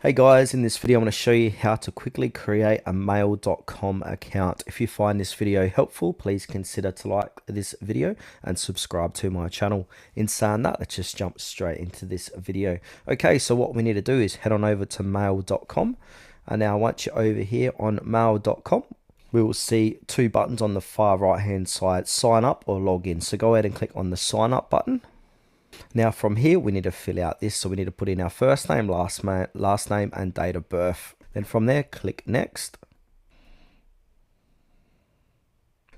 Hey guys, in this video I'm going to show you how to quickly create a mail.com account. If you find this video helpful, please consider to like this video and subscribe to my channel. In saying that, let's just jump straight into this video. Okay, so what we need to do is head on over to mail.com, and now once you're over here on mail.com, we will see two buttons on the far right hand side, sign up or log in. So go ahead and click on the sign up button. Now from here we need to fill out this, so we need to put in our first name, last name and date of birth. Then from there click next.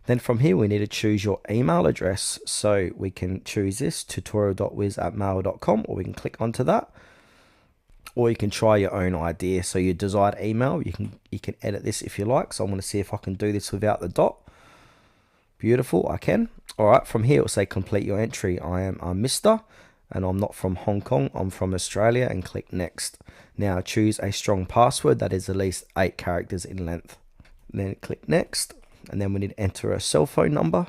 Then from here we need to choose your email address, so we can choose this tutorial.wiz@mail.com, or we can click onto that, or you can try your own idea. So your desired email, you can edit this if you like. So I'm going to see if I can do this without the dot. Beautiful, I can. Alright, from here it will say complete your entry. I am a Mr. and I'm not from Hong Kong, I'm from Australia, and click next. Now choose a strong password that is at least 8 characters in length. Then click next, and then we need to enter a cell phone number.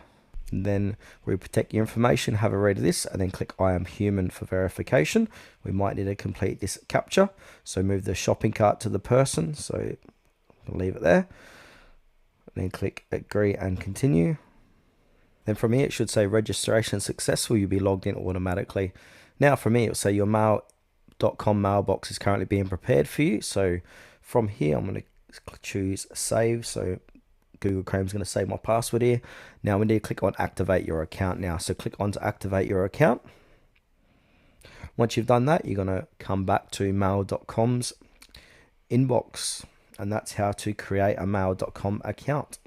And then we protect your information, have a read of this, and then click I am human for verification. We might need to complete this captcha, so move the shopping cart to the person, so I'll leave it there. And then click agree and continue. Then from here it should say registration successful, you'll be logged in automatically. Now from here it'll say your mail.com mailbox is currently being prepared for you. So from here I'm going to choose save. So Google Chrome's going to save my password here. Now we need to click on activate your account now. So click on to activate your account. Once you've done that, you're going to come back to mail.com's inbox, and that's how to create a mail.com account.